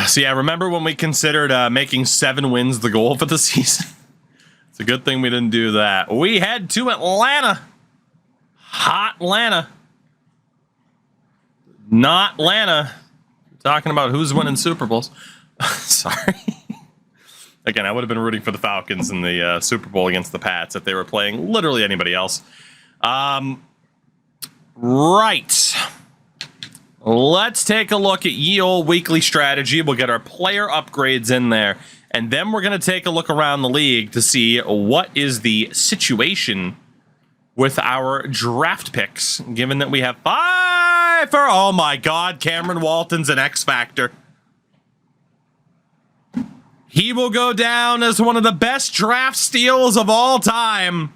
So yeah, remember when we considered making 7 wins the goal for the season? It's a good thing we didn't do that. We head to Atlanta. Hot Atlanta. Not Atlanta. Talking about who's winning Super Bowls. Sorry. Again, I would have been rooting for the Falcons in the Super Bowl against the Pats if they were playing literally anybody else. Right. Let's take a look at ye olde weekly strategy. We'll get our player upgrades in there. And then we're going to take a look around the league to see what is the situation with our draft picks, given that we have 5 for... Oh my God, Cameron Walton's an X Factor. He will go down as one of the best draft steals of all time.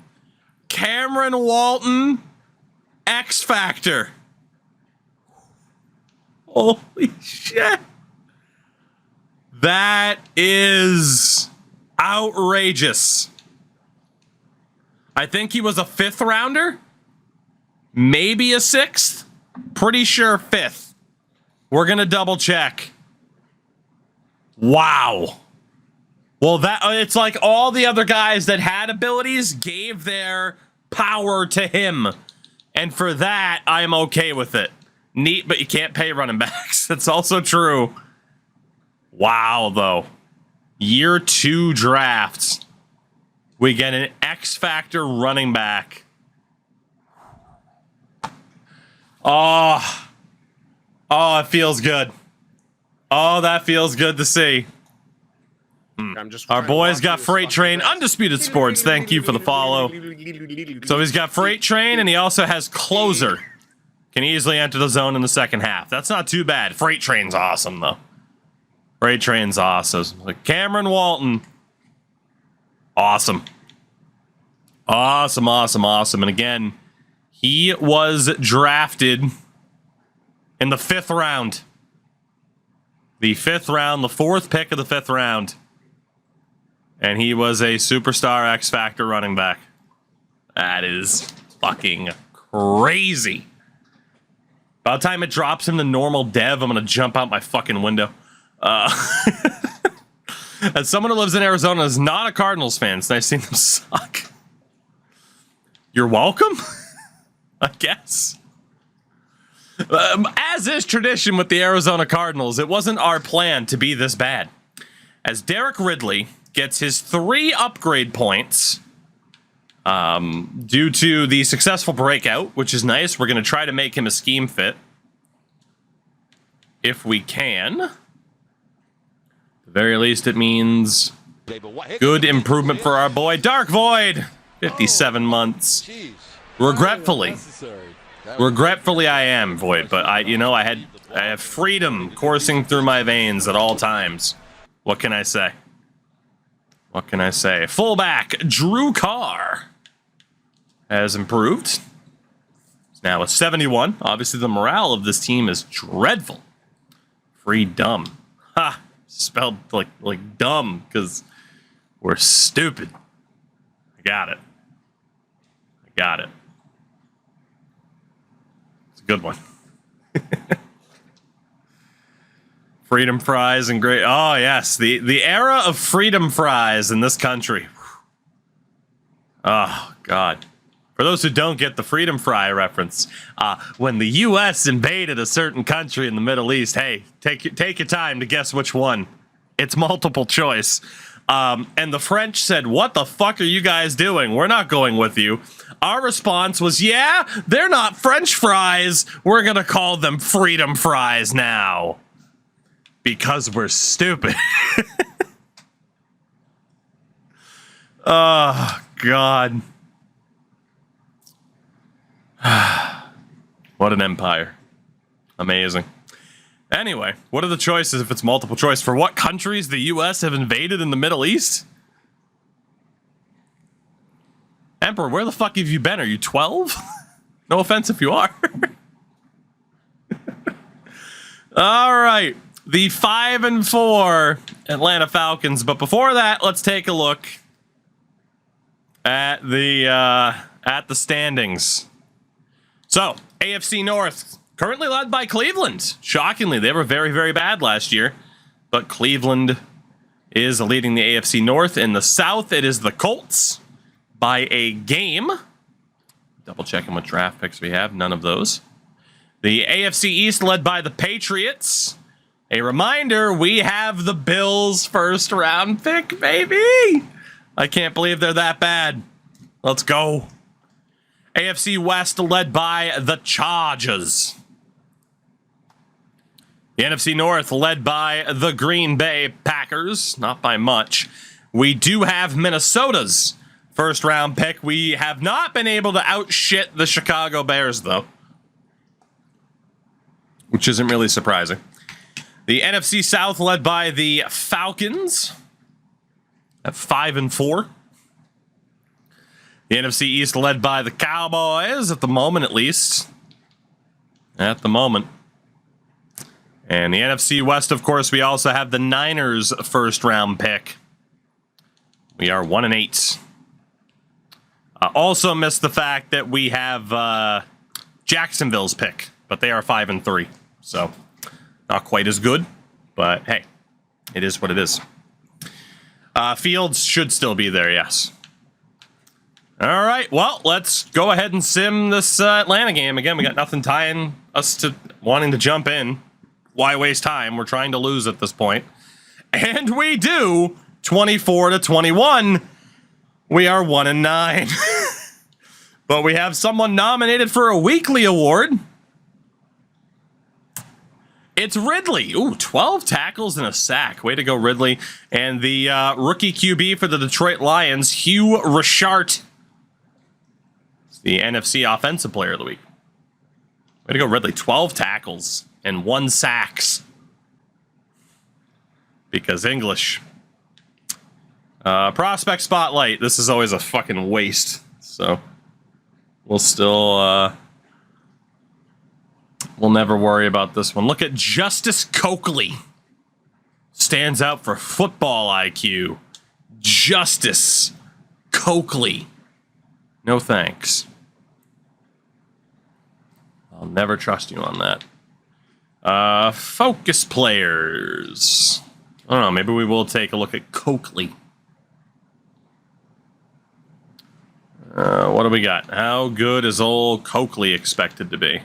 Cameron Walton, X Factor. Holy shit. That is outrageous. I think he was a 5th rounder. Maybe a 6th. Pretty sure 5th. We're going to double check. Wow. Well, it's like all the other guys that had abilities gave their power to him. And for that, I'm okay with it. Neat, but you can't pay running backs. That's also true. Wow, though. Year 2 drafts. We get an X Factor running back. Oh, it feels good. Oh, that feels good to see. Our boys got Freight Train. Undisputed Sports, thank you for the follow. So he's got Freight Train, and he also has Closer. Can easily enter the zone in the second half. That's not too bad. Freight Train's awesome, though. Freight Train's awesome. Like Cameron Walton. Awesome. Awesome, awesome, awesome. And again, he was drafted in the 5th round. The 5th round, the 4th pick of the 5th round. And he was a superstar X Factor running back. That is fucking crazy. By the time it drops him to normal dev, I'm going to jump out my fucking window. As someone who lives in Arizona is not a Cardinals fan, it's nice seeing them suck. You're welcome, I guess. As is tradition with the Arizona Cardinals, it wasn't our plan to be this bad. As Derek Ridley gets his 3 upgrade points due to the successful breakout, which is nice. We're going to try to make him a scheme fit. If we can. At the very least, it means good improvement for our boy. Dark Void, 57 months. Regretfully, I am, Void, but I have freedom coursing through my veins at all times. What can I say? What can I say? Fullback, Drew Carr has improved. It's now a 71. Obviously, the morale of this team is dreadful. Free dumb. Ha! Spelled like dumb, because we're stupid. I got it. It's a good one. Freedom fries and great. Oh, yes. The era of freedom fries in this country. Oh, God. For those who don't get the freedom fry reference, when the U.S. invaded a certain country in the Middle East, hey, take your time to guess which one. It's multiple choice. And the French said, "What the fuck are you guys doing? We're not going with you." Our response was, "Yeah, they're not French fries. We're going to call them freedom fries now. Because we're stupid." Oh, God. What an empire. Amazing. Anyway, what are the choices if it's multiple choice? For what countries the U.S. have invaded in the Middle East? Emperor, where the fuck have you been? Are you 12? No offense if you are. All right. The 5-4 Atlanta Falcons. But before that, let's take a look at the standings. So, AFC North, currently led by Cleveland. Shockingly, they were very, very bad last year. but Cleveland is leading the AFC North. In the South, it is the Colts by a game. Double checking what draft picks we have. None of those. The AFC East led by the Patriots. A reminder, we have the Bills first round pick, baby. I can't believe they're that bad. Let's go. AFC West led by the Chargers. The NFC North led by the Green Bay Packers, not by much. We do have Minnesota's first round pick. We have not been able to outshit the Chicago Bears, though, which isn't really surprising. The NFC South led by the Falcons at 5-4. The NFC East led by the Cowboys at the moment, at least. At the moment. And the NFC West, of course, we also have the Niners' first round pick. We are 1-8. Also missed the fact that we have Jacksonville's pick, but they are 5-3. So not quite as good, but hey, it is what it is. Fields should still be there, yes. All right, well, let's go ahead and sim this Atlanta game. Again, we got nothing tying us to wanting to jump in. Why waste time? We're trying to lose at this point. And we do, 24-21. We are 1-9. But we have someone nominated for a weekly award. It's Ridley. Ooh, 12 tackles and a sack. Way to go, Ridley. And the rookie QB for the Detroit Lions, Hugh Richard. The NFC Offensive Player of the Week. Way to go, Ridley. 12 tackles and 1 sacks. Because English. Prospect Spotlight. This is always a fucking waste. So we'll still... we'll never worry about this one. Look at Justice Coakley. Stands out for football IQ. Justice Coakley. No thanks. I'll never trust you on that. Focus players. I don't know, maybe we will take a look at Coakley. What do we got? How good is old Coakley expected to be?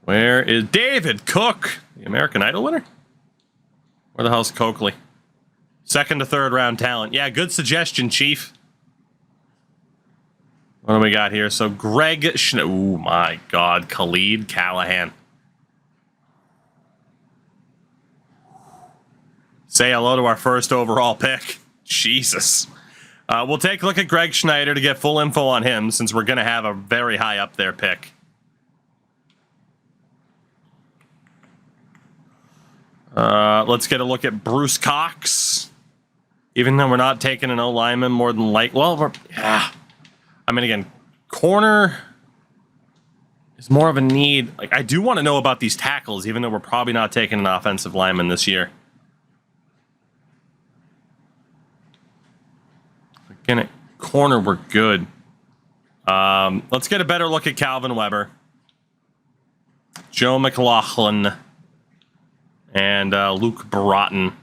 Where is David Cook, the American Idol winner? Where the hell's Coakley? Second to third round talent. Yeah, good suggestion, Chief. What do we got here? So Greg oh my God, Khalid Callahan. Say hello to our first overall pick. Jesus. We'll take a look at Greg Schneider to get full info on him, since we're going to have a very high up there pick. Let's get a look at Bruce Cox. Even though we're not taking an O-lineman more than yeah. I mean, again, corner is more of a need. Like, I do want to know about these tackles, even though we're probably not taking an offensive lineman this year. Again, at corner, we're good. Let's get a better look at Calvin Weber, Joe McLaughlin, and Luke Broughton.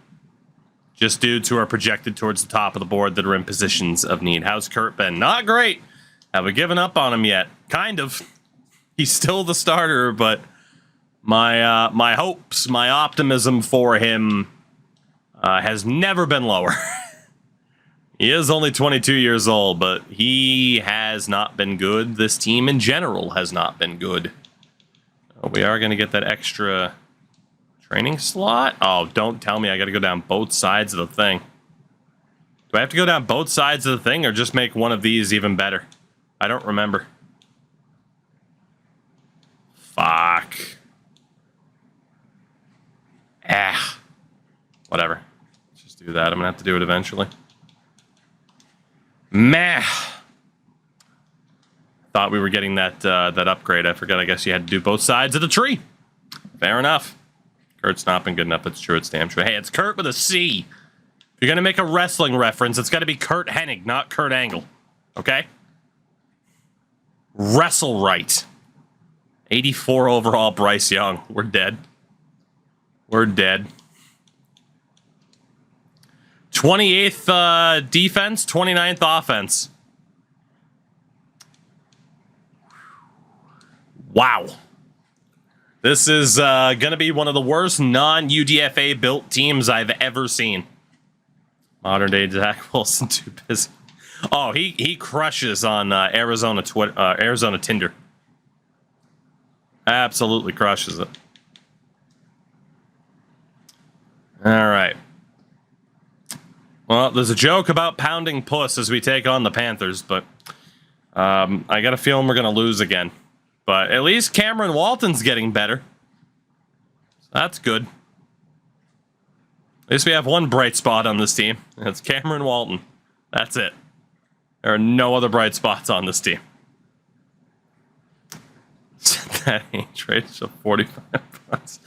Just dudes who are projected towards the top of the board that are in positions of need. How's Kurt been? Not great. Have we given up on him yet? Kind of. He's still the starter, but my hopes, my optimism for him has never been lower. He is only 22 years old, but he has not been good. This team in general has not been good. We are going to get that extra training slot. Oh, don't tell me I got to go down both sides of the thing. Do I have to go down both sides of the thing or just make one of these even better? I don't remember. Fuck. Whatever. Let's just do that. I'm going to have to do it eventually. Meh. Thought we were getting that upgrade. I forgot. I guess you had to do both sides of the tree. Fair enough. Kurt's not been good enough. It's true. It's damn true. Hey, it's Kurt with a C. If you're going to make a wrestling reference, it's got to be Kurt Hennig, not Kurt Angle. Okay? Wrestle right. 84 overall, Bryce Young. We're dead. We're dead. 28th defense, 29th offense. Wow. This is going to be one of the worst non-UDFA built teams I've ever seen. Modern day Zach Wilson too busy. Oh, he crushes on Arizona Tinder. Absolutely crushes it. All right. Well, there's a joke about pounding puss as we take on the Panthers, but I got a feeling we're going to lose again. But at least Cameron Walton's getting better. So that's good. At least we have one bright spot on this team. It's Cameron Walton. That's it. There are no other bright spots on this team. That ain't trade, so 45 bucks.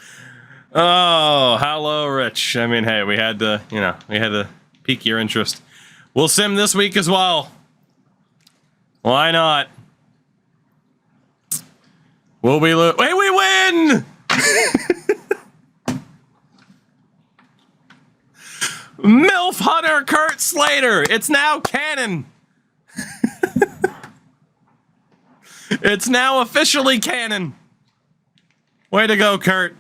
Oh, hello, Rich. I mean, hey, we had to, we had to pique your interest. We'll sim this week as well. Why not? Will we lose? Wait, we win! MILF Hunter Kurt Slater. It's now canon. It's now officially canon. Way to go, Kurt.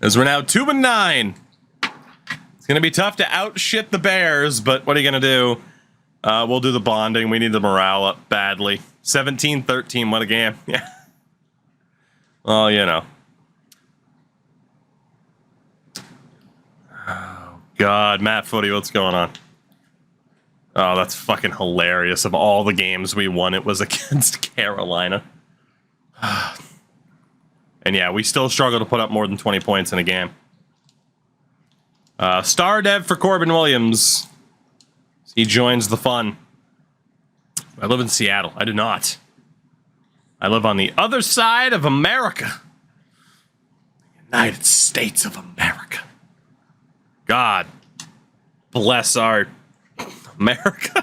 As we're now 2-9. It's going to be tough to outshit the Bears, but what are you going to do? We'll do the bonding. We need the morale up badly. 17-13, what a game. Yeah. Well, Oh, God. Matt Footy, what's going on? Oh, that's fucking hilarious. Of all the games we won, it was against Carolina. And yeah, we still struggle to put up more than 20 points in a game. Star dev for Corbin Williams. He joins the fun. I live in Seattle. I do not. I live on the other side of America. United States of America. God bless our America.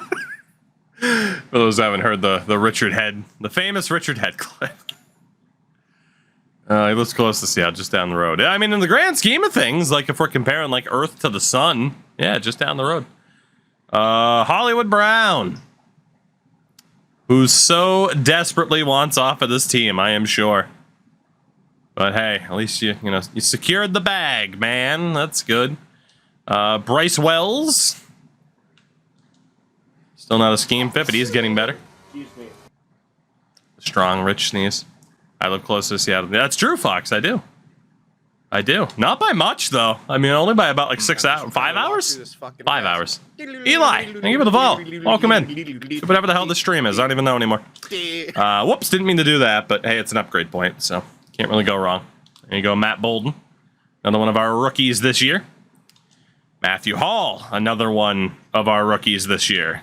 For those who haven't heard the Richard Head, the famous Richard Head clip. He lives close to Seattle, just down the road. I mean, in the grand scheme of things, like if we're comparing like Earth to the sun, yeah, just down the road. Hollywood Brown, who so desperately wants off of this team, I am sure. But hey, at least you secured the bag, man. That's good. Bryce Wells, still not a scheme fit, but he's getting better. Excuse me. Strong, rich sneeze. I live close to Seattle. That's true, Fox. I do. Not by much, though. I mean, only by about like 6 hours. 5 hours? 5 hours. Eli, thank you for the follow. Welcome in. Whatever the hell this stream is. I don't even know anymore. Whoops, didn't mean to do that, but hey, it's an upgrade point, so can't really go wrong. There you go, Matt Bolden. Another one of our rookies this year. Matthew Hall, another one of our rookies this year.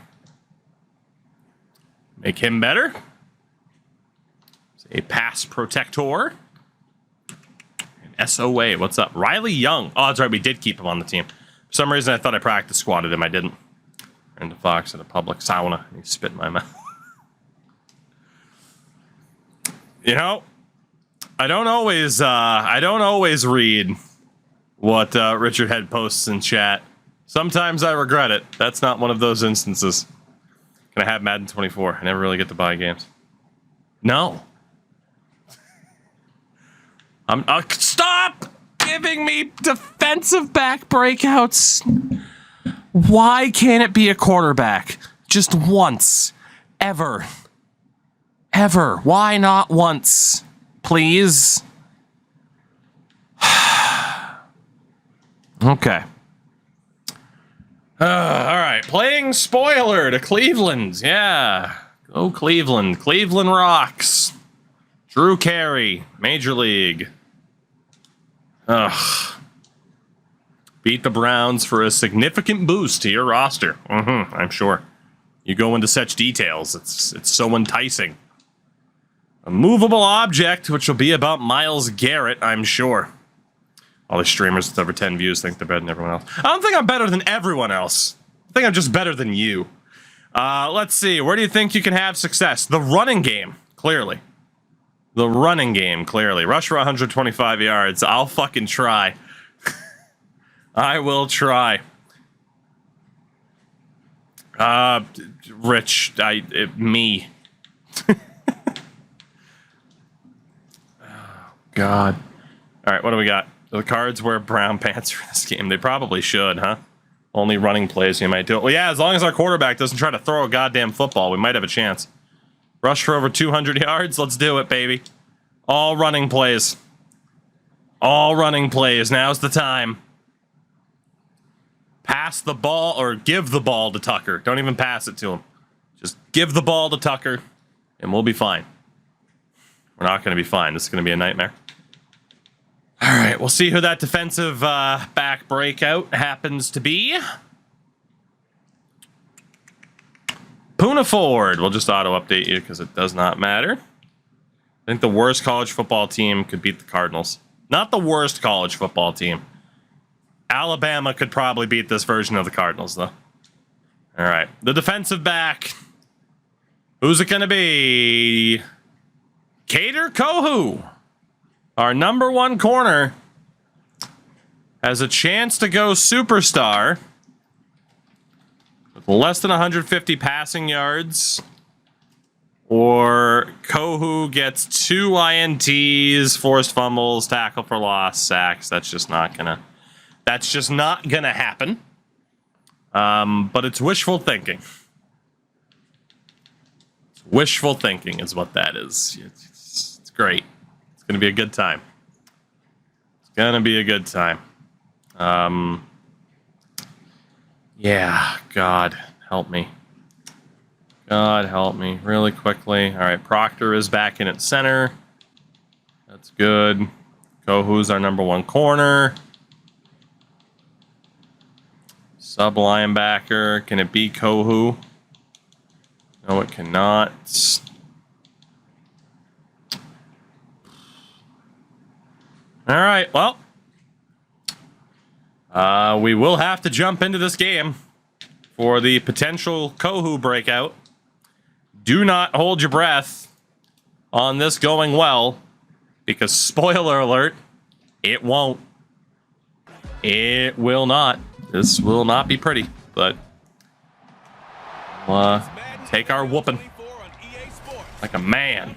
Make him better. A pass protector. And SOA, what's up? Riley Young. Oh, that's right, we did keep him on the team. For some reason, I thought I practice squatted him. I didn't. Ran to Fox at a public sauna. He spit in my mouth. I don't always read what Richard Head posts in chat. Sometimes I regret it. That's not one of those instances. Can I have Madden 24? I never really get to buy games. No. Stop giving me defensive back breakouts. Why can't it be a quarterback? Just once. Ever. Why not once? Please? Okay. All right. Playing spoiler to Cleveland. Yeah. Go Cleveland. Cleveland rocks. Drew Carey. Major League. Ugh. Beat the Browns for a significant boost to your roster. I'm sure. You go into such details. It's so enticing. A movable object, which will be about Myles Garrett, I'm sure. All the streamers with over 10 views think they're better than everyone else. I don't think I'm better than everyone else. I think I'm just better than you. Let's see. Where do you think you can have success? The running game, clearly. The running game, clearly. Rush for 125 yards. I'll fucking try. I will try. Rich, me. Oh, God. All right, what do we got? The Cards wear brown pants for this game. They probably should, huh? Only running plays, you might do it. Well, yeah, as long as our quarterback doesn't try to throw a goddamn football, we might have a chance. Rush for over 200 yards. Let's do it, baby. All running plays. All running plays. Now's the time. Pass the ball or give the ball to Tucker. Don't even pass it to him. Just give the ball to Tucker, and we'll be fine. We're not going to be fine. This is going to be a nightmare. All right, we'll see who that defensive back breakout happens to be. Poona Ford. We'll just auto-update you because it does not matter. I think the worst college football team could beat the Cardinals. Not the worst college football team. Alabama could probably beat this version of the Cardinals, though. All right, the defensive back. Who's it going to be? Kader Kohou. Our number one corner has a chance to go superstar with less than 150 passing yards, or Kohou gets 2 INTs, forced fumbles, tackle for loss, sacks. That's just not gonna happen. But it's wishful thinking. It's wishful thinking is what that is. It's great. It's going to be a good time. It's going to be a good time. Yeah, God, help me. God, help me really quickly. All right, Proctor is back in at center. That's good. Kohou's our number one corner. Sub linebacker. Can it be Kohou? No, it cannot. All right, well, we will have to jump into this game for the potential Kohou breakout. Do not hold your breath on this going well, because spoiler alert, it won't. It will not. This will not be pretty, but we'll take our whooping like a man.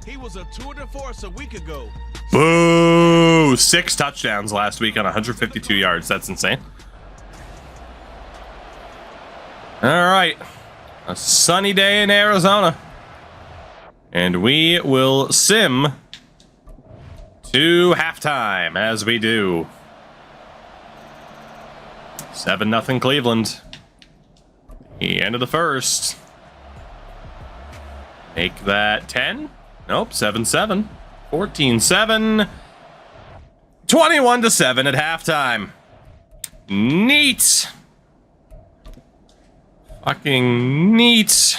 He was a tour de force a week ago. Boo! 6 touchdowns last week on 152 yards. That's insane. All right. A sunny day in Arizona. And we will sim to halftime, as we do. 7-0 Cleveland. The end of the first. Make that 10. Nope, 7-7. 14-7. 21-7 at halftime. Neat. Fucking neat.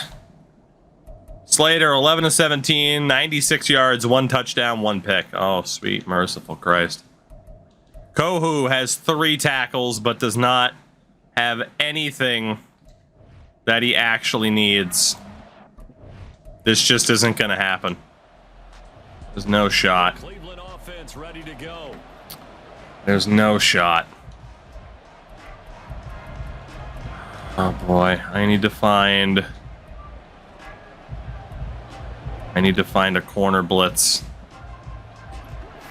Slater, 11-17, 96 yards, 1 touchdown, 1 pick. Oh, sweet, merciful Christ. Kohou has 3 tackles, but does not have anything that he actually needs. This just isn't going to happen. There's no shot. Cleveland offense ready to go. There's no shot. Oh boy, I need to find a corner blitz.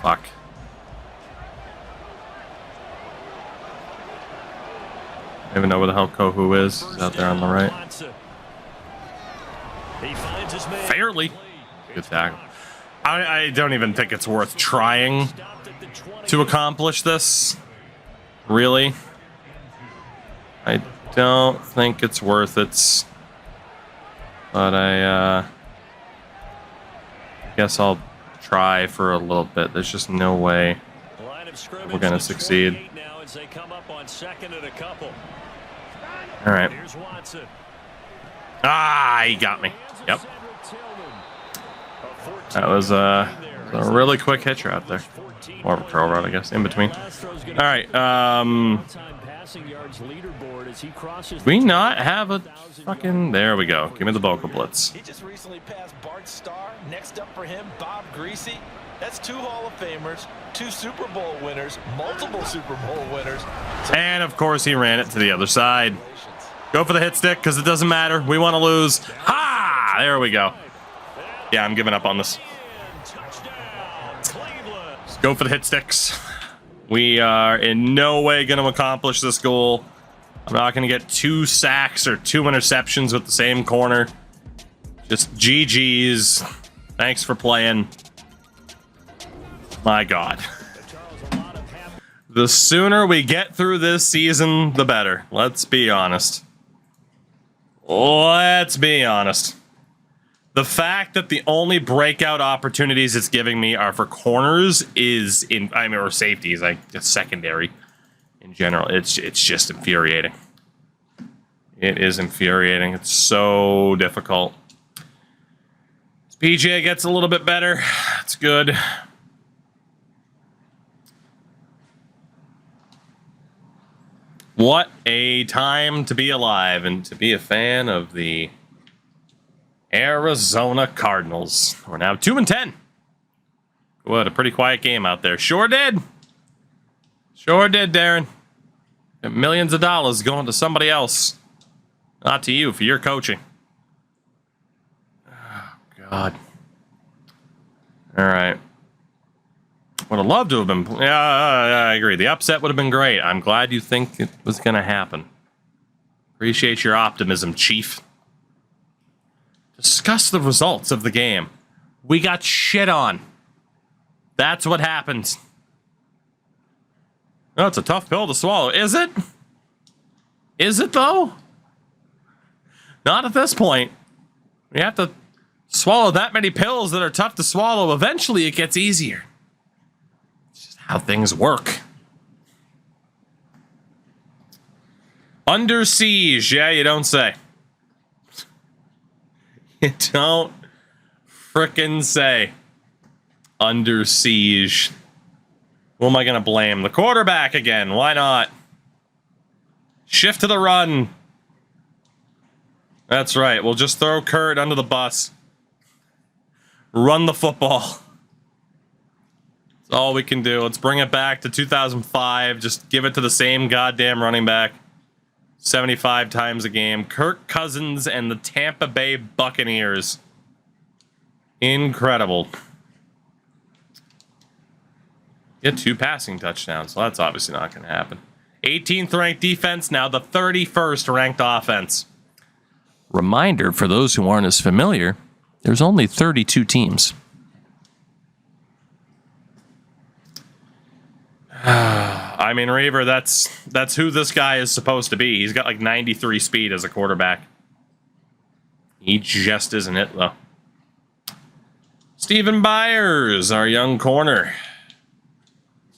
Fuck. I don't even know where the hell Kohou is. He's out there on the right. Fairly. Good tackle. I don't even think it's worth trying to accomplish this. Really. I don't think it's worth it. But I guess I'll try for a little bit. There's just no way we're going to succeed. All right. Ah, he got me. Yep. That was a really quick hitcher out there. Or a curl route, I guess, in between. All right. We not have a fucking... There we go. Give me the Boca Blitz. He just recently passed Bart Starr. Next up for him, Bob Greasy. That's 2 Hall of Famers, 2 Super Bowl winners, multiple Super Bowl winners. And, of course, he ran it to the other side. Go for the hit stick, because it doesn't matter. We want to lose. Ha! There we go. Yeah, I'm giving up on this. Go for the hit sticks. We are in no way going to accomplish this goal. I'm not going to get 2 sacks or 2 interceptions with the same corner. Just GG's. Thanks for playing. My God. The sooner we get through this season, the better. Let's be honest. Let's be honest. The fact that the only breakout opportunities it's giving me are for corners is or safeties, like secondary in general. It's just infuriating. It is infuriating. It's so difficult. As PGA gets a little bit better, it's good. What a time to be alive and to be a fan of the Arizona Cardinals. We're now 2-10. What a pretty quiet game out there. Sure did. Sure did, Darren. And millions of dollars going to somebody else. Not to you for your coaching. Oh, God. All right. Would have loved to have been... Yeah, I agree. The upset would have been great. I'm glad you think it was going to happen. Appreciate your optimism, Chief. Discuss the results of the game. We got shit on. That's what happened. Oh, it's a tough pill to swallow. Is it? Is it, though? Not at this point. We have to swallow that many pills that are tough to swallow. Eventually, it gets easier. It's just how things work. Under siege. Yeah, you don't say. You don't frickin' say. Under siege. Who am I going to blame? The quarterback again. Why not? Shift to the run. That's right. We'll just throw Kurt under the bus. Run the football. That's all we can do. Let's bring it back to 2005. Just give it to the same goddamn running back. 75 times a game. Kirk Cousins and the Tampa Bay Buccaneers. Incredible. Get 2 passing touchdowns. So that's obviously not going to happen. 18th ranked defense, now the 31st ranked offense. Reminder for those who aren't as familiar, there's only 32 teams. I mean, Reaver, that's who this guy is supposed to be. He's got like 93 speed as a quarterback. He just isn't it, though. Stephen Byers, our young corner.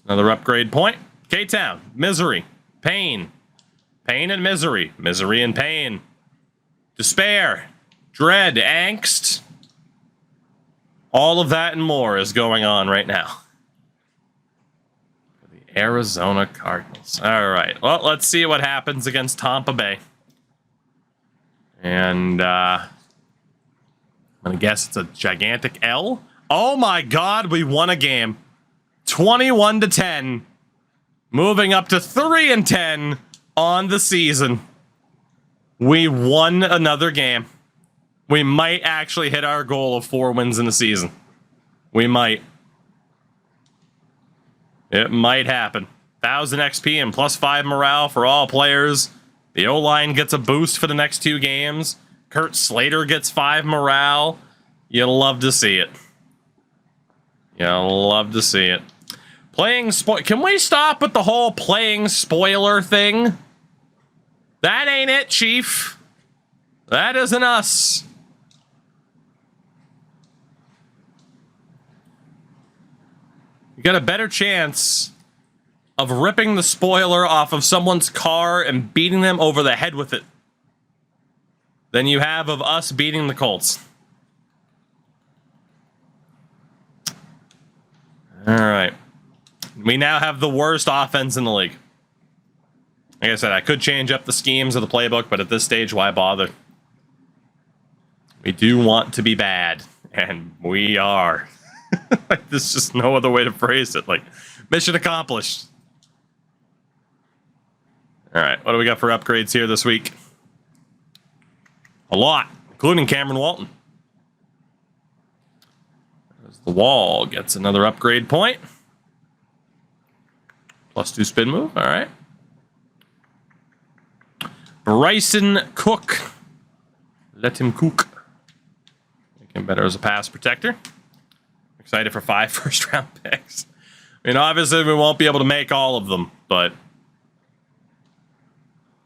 Another upgrade point. K-Town, misery, pain. Pain and misery. Misery and pain. Despair, dread, angst. All of that and more is going on right now. The Arizona Cardinals. All right. Well, let's see what happens against Tampa Bay. And I'm going to guess it's a gigantic L. Oh my God, we won a game. 21-10. Moving up to 3-10 on the season. We won another game. We might actually hit our goal of 4 wins in the season. We might. It might happen. 1,000 XP and +5 morale for all players. The O-line gets a boost for the next 2 games. Kurt Slater gets 5 morale. You'll love to see it. You'll love to see it. Can we stop with the whole playing spoiler thing? That ain't it, Chief. That isn't us. You got a better chance of ripping the spoiler off of someone's car and beating them over the head with it than you have of us beating the Colts. All right. We now have the worst offense in the league. Like I said, I could change up the schemes of the playbook, but at this stage, why bother? We do want to be bad, and we are. Like, there's just no other way to phrase it. Like, mission accomplished. All right, what do we got for upgrades here this week? A lot, including Cameron Walton. The wall gets another upgrade point. +2 spin move, all right. Bryson Cook. Let him cook. Make him better as a pass protector. Excited for 5 first-round picks. I mean, obviously we won't be able to make all of them, but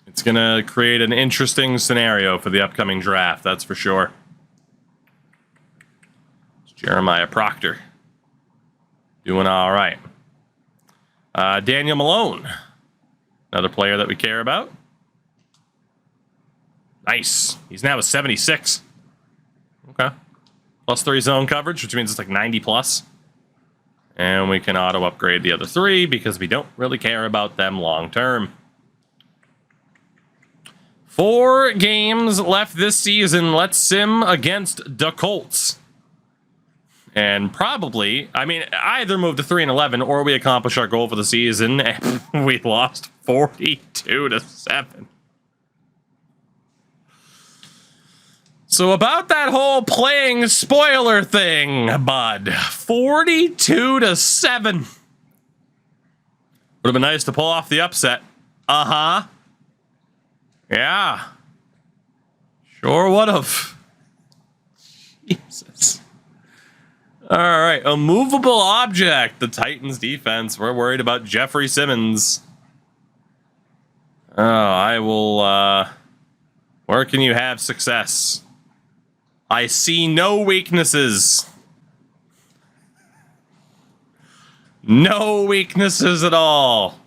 it's going to create an interesting scenario for the upcoming draft, that's for sure. It's Jeremiah Proctor. Doing all right. Daniel Malone. Another player that we care about. Nice. He's now a 76. Okay. +3 zone coverage, which means it's like 90 plus. And we can auto upgrade the other 3 because we don't really care about them long term. 4 games left this season. Let's sim against the Colts. And probably, I mean, either move to 3-11 or we accomplish our goal for the season and we lost 42-7. So about that whole playing spoiler thing, bud. 42-7. Would have been nice to pull off the upset. Uh-huh. Yeah. Sure would have. Jesus. All right, a movable object. The Titans defense. We're worried about Jeffrey Simmons. Oh, I will, where can you have success? I see no weaknesses. No weaknesses at all.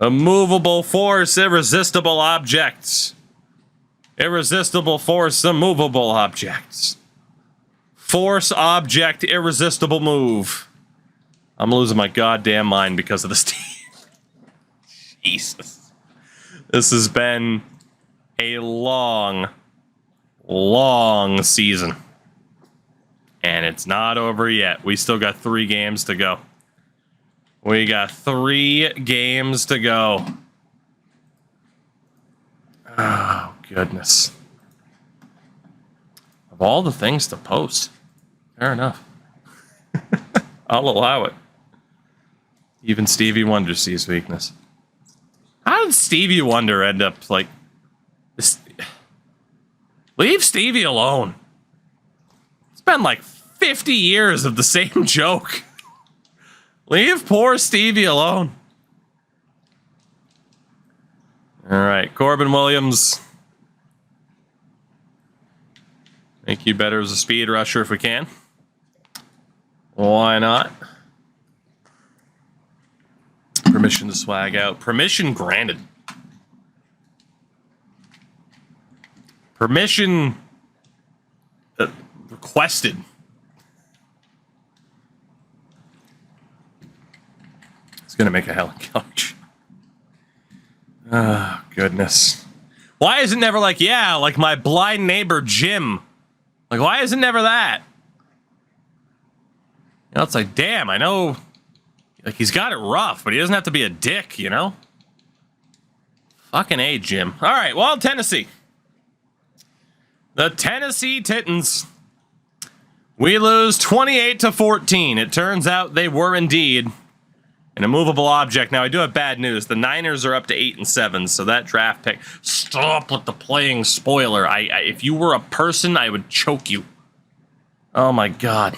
A movable force, irresistible objects. Irresistible force, immovable objects. Force, object, irresistible move. I'm losing my goddamn mind because of this team. Jesus. This has been a long season. And it's not over yet. We still got 3 games to go. We got 3 games to go. Oh, goodness. Of all the things to post. Fair enough. I'll allow it. Even Stevie Wonder sees weakness. How did Stevie Wonder end up like this? Leave Stevie alone. It's been like 50 years of the same joke. Leave poor Stevie alone. All right, Corbin Williams. Make you better as a speed rusher if we can. Why not? Permission to swag out. Permission granted. Permission requested. It's gonna make a hell of a coach. Oh, goodness. Why is it never like, yeah, like my blind neighbor Jim? Like, why is it never that? You know, it's like, damn, I know, like, he's got it rough, but he doesn't have to be a dick, you know? Fucking A, Jim. All right, well, Tennessee. The Tennessee Titans. We lose 28-14. It turns out they were indeed an immovable object. Now, I do have bad news. The Niners are up to 8-7, so that draft pick... Stop with the playing spoiler. If you were a person, I would choke you. Oh, my God.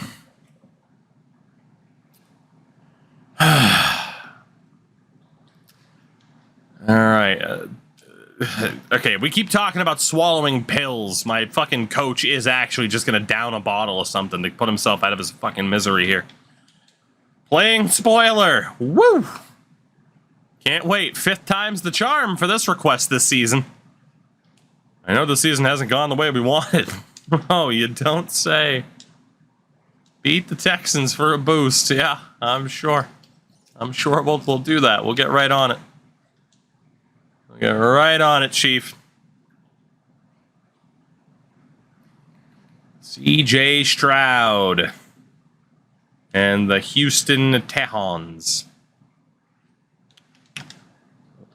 All right. Okay, we keep talking about swallowing pills. My fucking coach is actually just going to down a bottle of something to put himself out of his fucking misery here. Playing spoiler. Woo! Can't wait. 5th time's the charm for this request this season. I know the season hasn't gone the way we wanted. Oh, you don't say. Beat the Texans for a boost. Yeah, I'm sure. I'm sure we'll do that. We'll get right on it. Get right on it, Chief. CJ Stroud and the Houston Texans.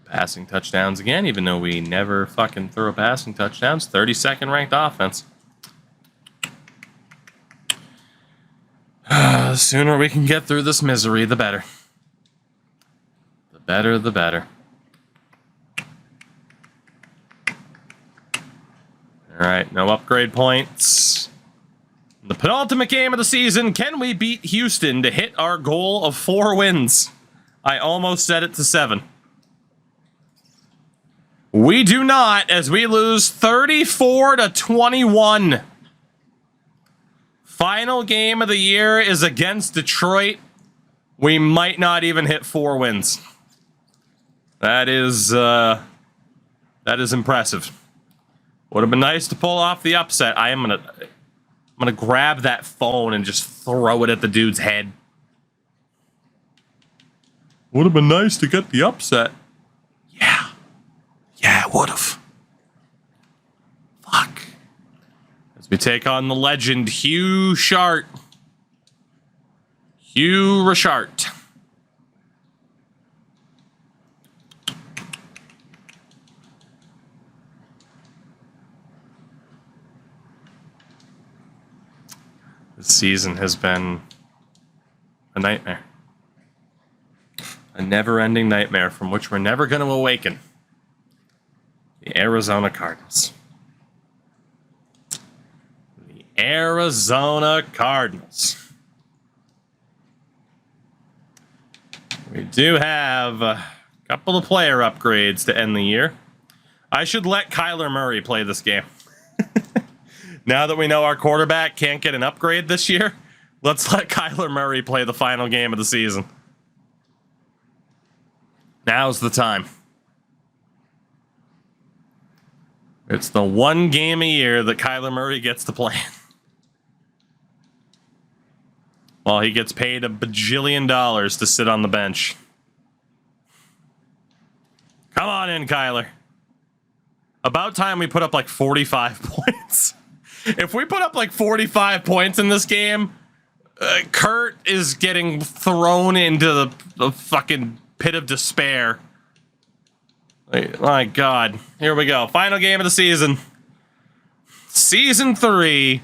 Passing touchdowns again, even though we never fucking throw passing touchdowns. 32nd ranked offense. The sooner we can get through this misery, the better. The better, the better. All right, no upgrade points. The penultimate game of the season, can we beat Houston to hit our goal of 4 wins? I almost set it to 7. We do not, as we lose 34-21. Final game of the year is against Detroit. We might not even hit 4 wins. That is impressive. Would have been nice to pull off the upset. I'm gonna grab that phone and just throw it at the dude's head. Would have been nice to get the upset. Yeah. Yeah, it would have. Fuck. As we take on the legend, Hugh Shart. Hugh Rashart. This season has been a nightmare. A never-ending nightmare from which we're never going to awaken. The Arizona Cardinals. The Arizona Cardinals. We do have a couple of player upgrades to end the year. I should let Kyler Murray play this game. Now that we know our quarterback can't get an upgrade this year, let's let Kyler Murray play the final game of the season. Now's the time. It's the one game a year that Kyler Murray gets to play. While he gets paid $1 bajillion to sit on the bench. Come on in, Kyler. About time we put up like 45 points. If we put up like 45 points in this game, Kurt is getting thrown into the fucking pit of despair. My God. Here we go. Final game of the season. Season 3.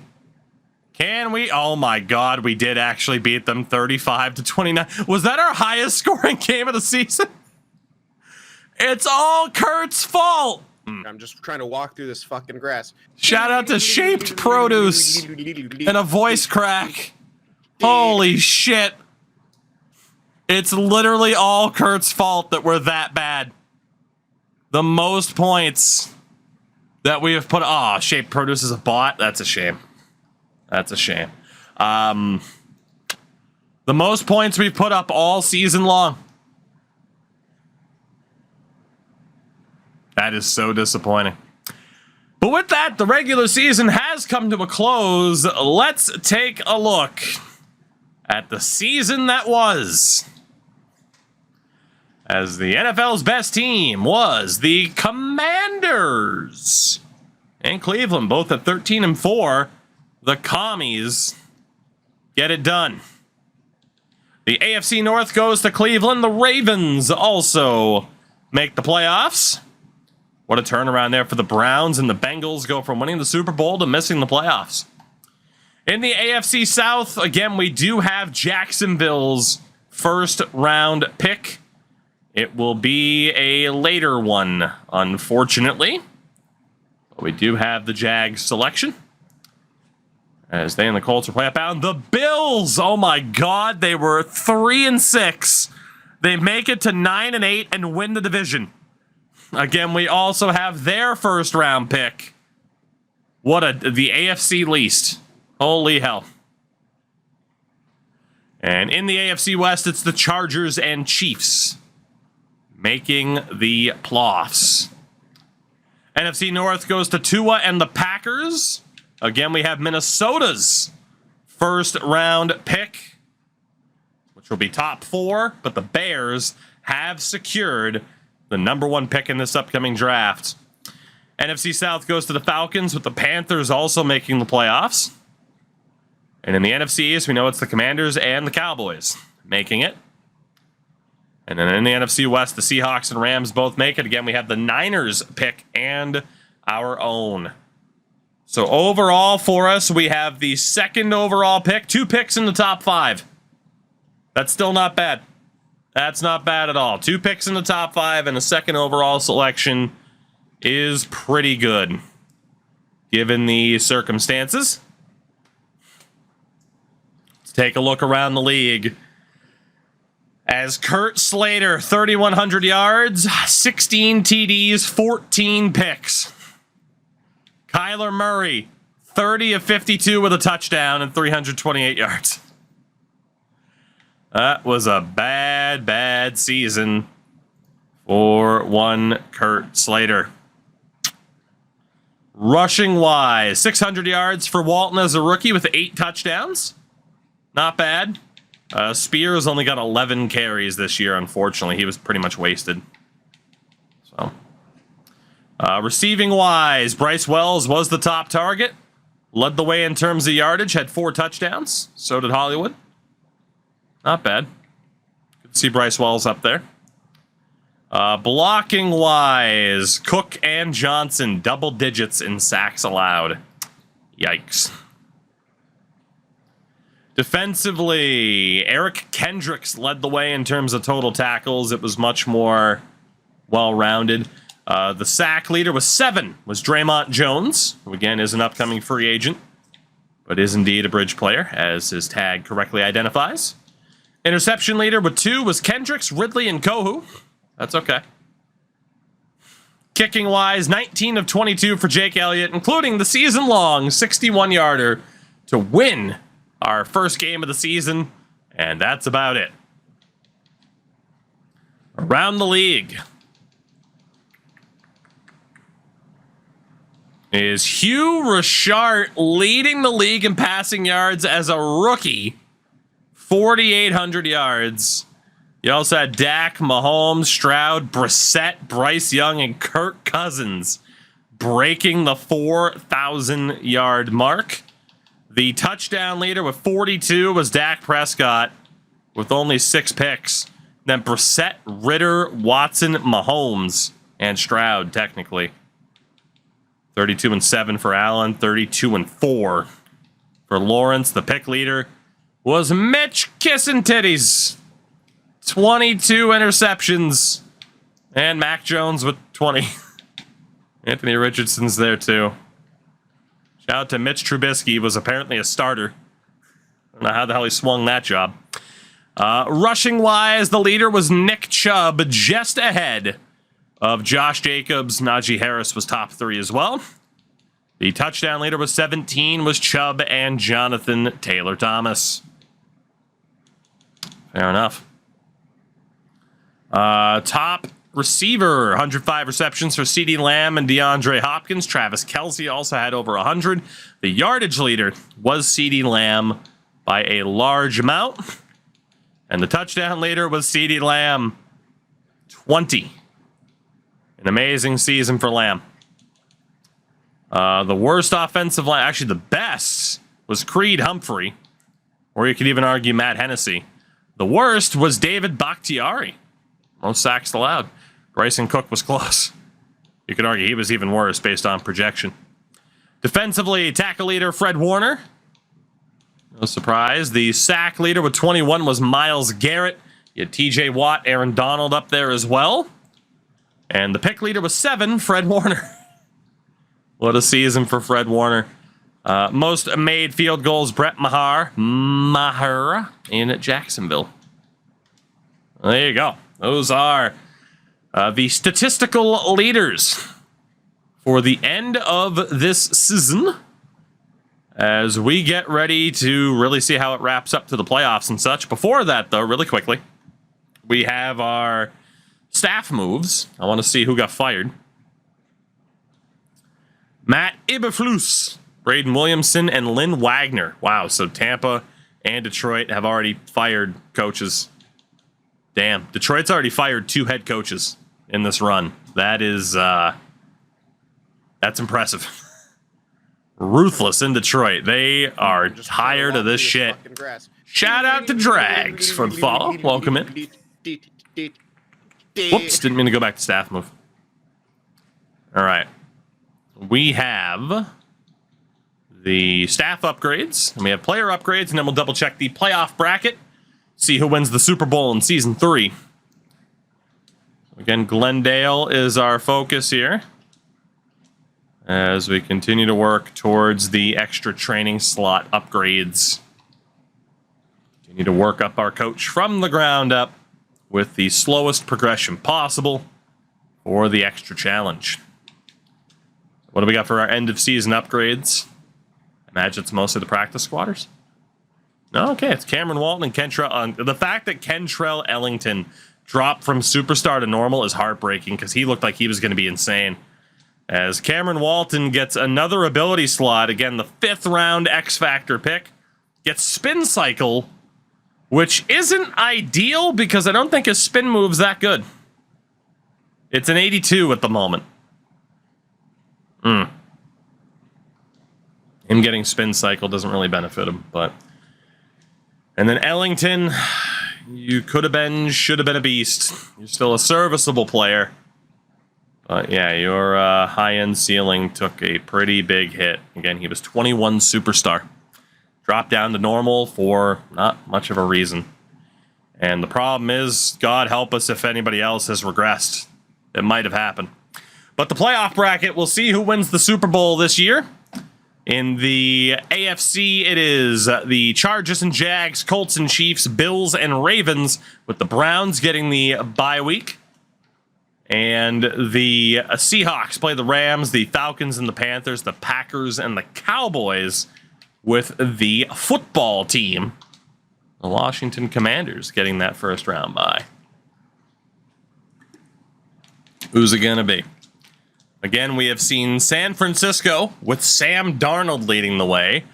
Can we? Oh my God, we did actually beat them 35-29. Was that our highest scoring game of the season? It's all Kurt's fault. I'm just trying to walk through this fucking grass. Shout out to Shaped Produce and a voice crack. Holy shit. It's literally all Kurt's fault that we're that bad. The most points that we have put... Oh, Shaped Produce is a bot? That's a shame. That's a shame. The most points we've put up all season long. That is so disappointing. But with that, the regular season has come to a close. Let's take a look at the season that was. As the NFL's best team was the Commanders. And Cleveland, both at 13-4. The Commies get it done. The AFC North goes to Cleveland. The Ravens also make the playoffs. What a turnaround there for the Browns, and the Bengals go from winning the Super Bowl to missing the playoffs. In the AFC South, again, we do have Jacksonville's first round pick. It will be a later one, unfortunately. But we do have the Jags selection. As they and the Colts are playoff bound. The Bills, oh my God, they were 3-6. They make it to 9-8 and win the division. Again, we also have their first round pick. The AFC least. Holy hell. And in the AFC West, it's the Chargers and Chiefs making the playoffs. NFC North goes to Tua and the Packers. Again, we have Minnesota's first round pick, which will be top 4, but the Bears have secured the #1 pick in this upcoming draft. NFC South goes to the Falcons, with the Panthers also making the playoffs. And in the NFC East, we know it's the Commanders and the Cowboys making it. And then in the NFC West, the Seahawks and Rams both make it. Again, we have the Niners pick and our own. So overall for us, we have the 2nd overall pick, 2 picks in the top 5. That's still not bad. That's not bad at all. 2 picks in the top 5 and a 2nd overall selection is pretty good, given the circumstances. Let's take a look around the league. As Kurt Slater, 3,100 yards, 16 TDs, 14 picks. Kyler Murray, 30 of 52 with a touchdown and 328 yards. That was a bad season for one Kurt Slater. Rushing wise, 600 yards for Walton as a rookie with 8 touchdowns. Not bad. Spears only got 11 carries this year, unfortunately. He was pretty much wasted. So, receiving wise, Bryce Wells was the top target. Led the way in terms of yardage, had 4 touchdowns. So did Hollywood. Not bad. Good to see Bryce Wells up there. Blocking wise, Cook and Johnson, double digits in sacks allowed. Yikes. Defensively, Eric Kendricks led the way in terms of total tackles. It was much more well-rounded. The sack leader was 7, was Draymond Jones, who again is an upcoming free agent, but is indeed a bridge player, as his tag correctly identifies. Interception leader with 2 was Kendricks, Ridley, and Kohu. That's okay. Kicking-wise, 19 of 22 for Jake Elliott, including the season-long 61-yarder to win our first game of the season, and that's about it. Around the league is Hugh Richard leading the league in passing yards as a rookie, 4,800 yards. You also had Dak, Mahomes, Stroud, Brissett, Bryce Young, and Kirk Cousins breaking the 4,000-yard mark. The touchdown leader with 42 was Dak Prescott with only 6 picks. Then Brissett, Ritter, Watson, Mahomes, and Stroud, technically. 32 and 7 for Allen, 32 and 4 for Lawrence. The pick leader was Mitch Kissintitties. 22 interceptions. And Mac Jones with 20. Anthony Richardson's there too. Shout out to Mitch Trubisky, was apparently a starter. I don't know how the hell he swung that job. Rushing wise, the leader was Nick Chubb, just ahead of Josh Jacobs. Najee Harris was top 3 as well. The touchdown leader was 17, was Chubb and Jonathan Taylor Thomas. Fair enough. Top receiver, 105 receptions for CeeDee Lamb and DeAndre Hopkins. Travis Kelce also had over 100. The yardage leader was CeeDee Lamb by a large amount. And the touchdown leader was CeeDee Lamb, 20. An amazing season for Lamb. The worst offensive line, actually the best, was Creed Humphrey. Or you could even argue Matt Hennessy. The worst was David Bakhtiari. Most sacks allowed. Bryson Cook was close. You could argue he was even worse based on projection. Defensively, tackle leader Fred Warner. No surprise. The sack leader with 21 was Myles Garrett. You had TJ Watt, Aaron Donald up there as well. And the pick leader was 7, Fred Warner. What a season for Fred Warner. Most made field goals, Brett Maher in Jacksonville. There you go. Those are the statistical leaders for the end of this season, as we get ready to really see how it wraps up to the playoffs and such. Before that, though, really quickly, we have our staff moves. I want to see who got fired. Matt Eberflus, Braden Williamson, and Lynn Wagner. Wow, so Tampa and Detroit have already fired coaches. Damn, Detroit's already fired 2 head coaches in this run. That is, that's impressive. Ruthless in Detroit. They are tired of this shit. Shout out to Drags for the follow. Welcome in. Whoops, didn't mean to go back to staff move. All right. We have the staff upgrades, and we have player upgrades, and then we'll double check the playoff bracket, see who wins the Super Bowl in Season 3. Again, Glendale is our focus here as we continue to work towards the extra training slot upgrades. Continue to work up our coach from the ground up with the slowest progression possible for the extra challenge. What do we got for our end of season upgrades? Imagine it's mostly the practice squatters. No, okay, it's Cameron Walton and Kentrell. The fact that Kentrell Ellington dropped from superstar to normal is heartbreaking because he looked like he was going to be insane. As Cameron Walton gets another ability slot, again, the 5th round X Factor pick, gets spin cycle, which isn't ideal because I don't think his spin move's that good. It's an 82 at the moment. Him getting spin cycle doesn't really benefit him, but... And then Ellington, you could have been, should have been a beast. You're still a serviceable player. But yeah, your high-end ceiling took a pretty big hit. Again, he was 21 superstar. Dropped down to normal for not much of a reason. And the problem is, God help us if anybody else has regressed. It might have happened. But the playoff bracket, we'll see who wins the Super Bowl this year. In the AFC, it is the Chargers and Jags, Colts and Chiefs, Bills and Ravens, with the Browns getting the bye week. And the Seahawks play the Rams, the Falcons and the Panthers, the Packers and the Cowboys, with the football team, the Washington Commanders, getting that first round bye. Who's it going to be? Again, we have seen San Francisco with Sam Darnold leading the way,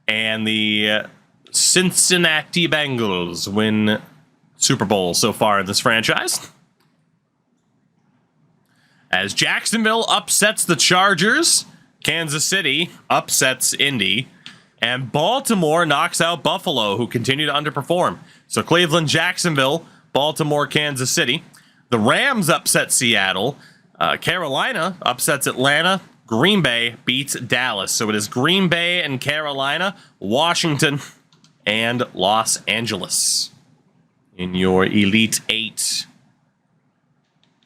and the Cincinnati Bengals win Super Bowl so far in this franchise. As Jacksonville upsets the Chargers, Kansas City upsets Indy, and Baltimore knocks out Buffalo, who continue to underperform. So Cleveland, Jacksonville, Baltimore, Kansas City. The Rams upset Seattle. Carolina upsets Atlanta. Green Bay beats Dallas. So it is Green Bay and Carolina, Washington, and Los Angeles in your Elite 8.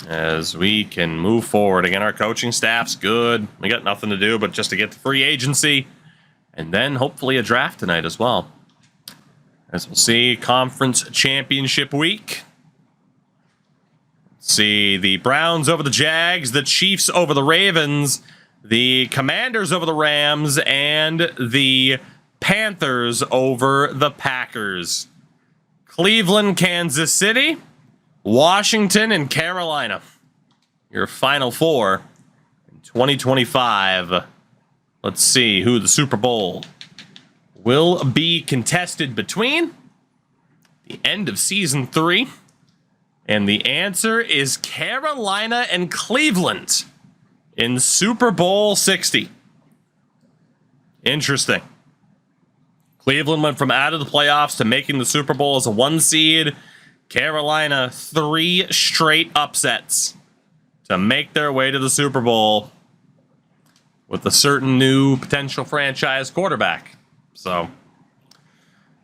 As we can move forward. Again, our coaching staff's good. We got nothing to do but just to get the free agency. And then hopefully a draft tonight as well. As we'll see, Conference Championship Week. See the Browns over the Jags, the Chiefs over the Ravens, the Commanders over the Rams, and the Panthers over the Packers. Cleveland, Kansas City, Washington, and Carolina. Your final four in 2025. Let's see who the Super Bowl will be contested between. The end of Season 3. And the answer is Carolina and Cleveland in Super Bowl 60. Interesting. Cleveland went from out of the playoffs to making the Super Bowl as a 1 seed. Carolina, 3 straight upsets to make their way to the Super Bowl with a certain new potential franchise quarterback. So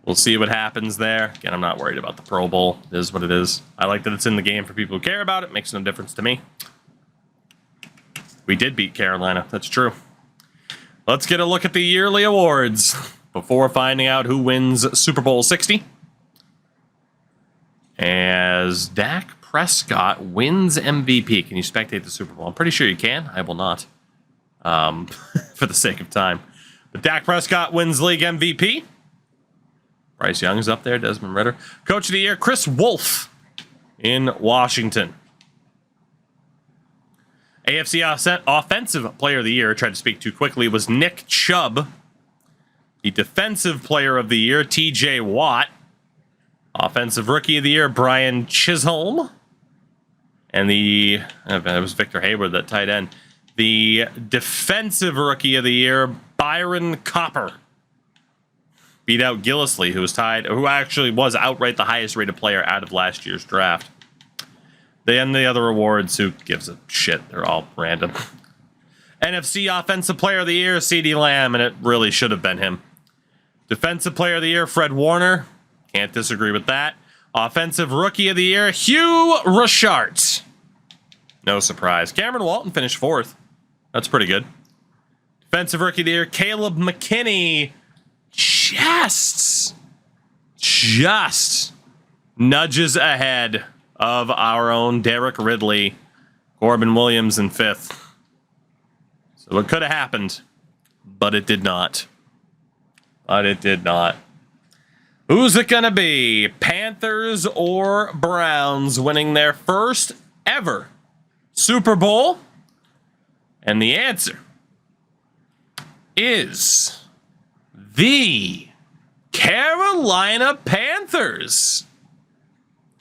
we'll see what happens there. Again, I'm not worried about the Pro Bowl. It is what it is. I like that it's in the game for people who care about it. Makes no difference to me. We did beat Carolina. That's true. Let's get a look at the yearly awards before finding out who wins Super Bowl 60. As Dak Prescott wins MVP. Can you spectate the Super Bowl? I'm pretty sure you can. I will not. For the sake of time. But Dak Prescott wins league MVP. Bryce Young's up there, Desmond Ridder. Coach of the Year, Chris Wolf in Washington. AFC Offensive Player of the Year, tried to speak too quickly, was Nick Chubb. The Defensive Player of the Year, TJ Watt. Offensive Rookie of the Year, Brian Chisholm. And it was Victor Hayward, that tight end. The defensive rookie of the year, Byron Copper, beat out Gillisley, who actually was outright the highest rated player out of last year's draft. Then the other awards, who gives a shit? They're all random. NFC Offensive Player of the Year, CeeDee Lamb, and it really should have been him. Defensive Player of the Year, Fred Warner. Can't disagree with that. Offensive Rookie of the Year, Hugh Richard. No surprise. Cameron Walton finished 4th. That's pretty good. Defensive Rookie of the Year, Caleb McKinney. Just nudges ahead of our own Derek Ridley. Corbin Williams in 5th. So it could have happened, but it did not. Who's it going to be? Panthers or Browns winning their first ever Super Bowl? And the answer is the Carolina Panthers.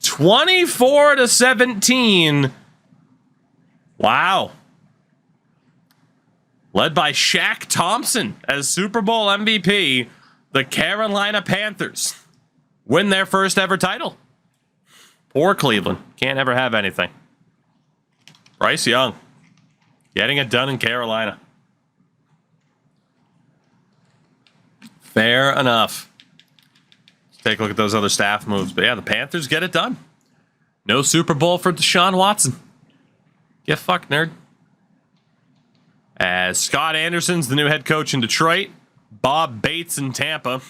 24-17. Wow. Led by Shaq Thompson as Super Bowl MVP, the Carolina Panthers win their first ever title. Poor Cleveland. Can't ever have anything. Bryce Young getting it done in Carolina. Fair enough. Let's take a look at those other staff moves. But yeah, the Panthers get it done. No Super Bowl for Deshaun Watson. Get fucked, nerd. As Scott Anderson's the new head coach in Detroit, Bob Bates in Tampa,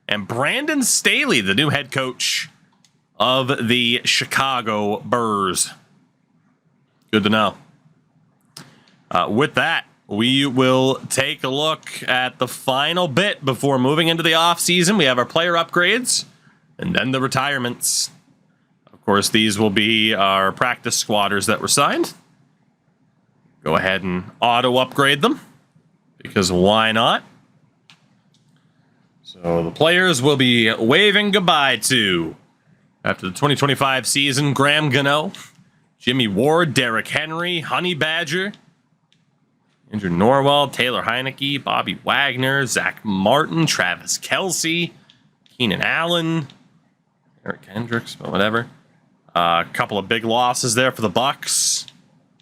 and Brandon Staley, the new head coach of the Chicago Bears. Good to know. With that, we will take a look at the final bit before moving into the offseason. We have our player upgrades and then the retirements. Of course, these will be our practice squatters that were signed. Go ahead and auto upgrade them, because why not? So the players will be waving goodbye to, after the 2025 season, Graham Gano, Jimmy Ward, Derrick Henry, Honey Badger, Andrew Norwell, Taylor Heineke, Bobby Wagner, Zach Martin, Travis Kelce, Keenan Allen, Eric Hendricks, but whatever. A couple of big losses there for the Bucks.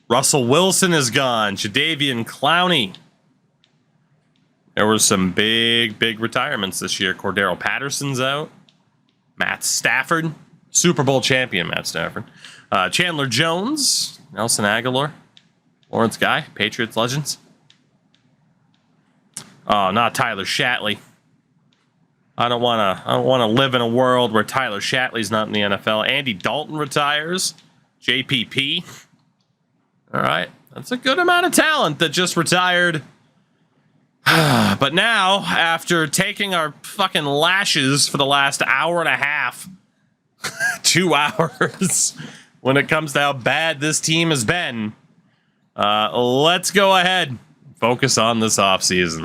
Russell Wilson is gone. Jadeveon Clowney. There were some big retirements this year. Cordero Patterson's out. Matt Stafford. Super Bowl champion Matt Stafford. Chandler Jones. Nelson Aguilar. Lawrence Guy. Patriots legends. Oh, not Tyler Shatley. I don't want to live in a world where Tyler Shatley's not in the NFL. Andy Dalton retires. JPP. All right. That's a good amount of talent that just retired. But now, after taking our fucking lashes for the last hour and a half, 2 hours, when it comes to how bad this team has been, let's go ahead and focus on this offseason.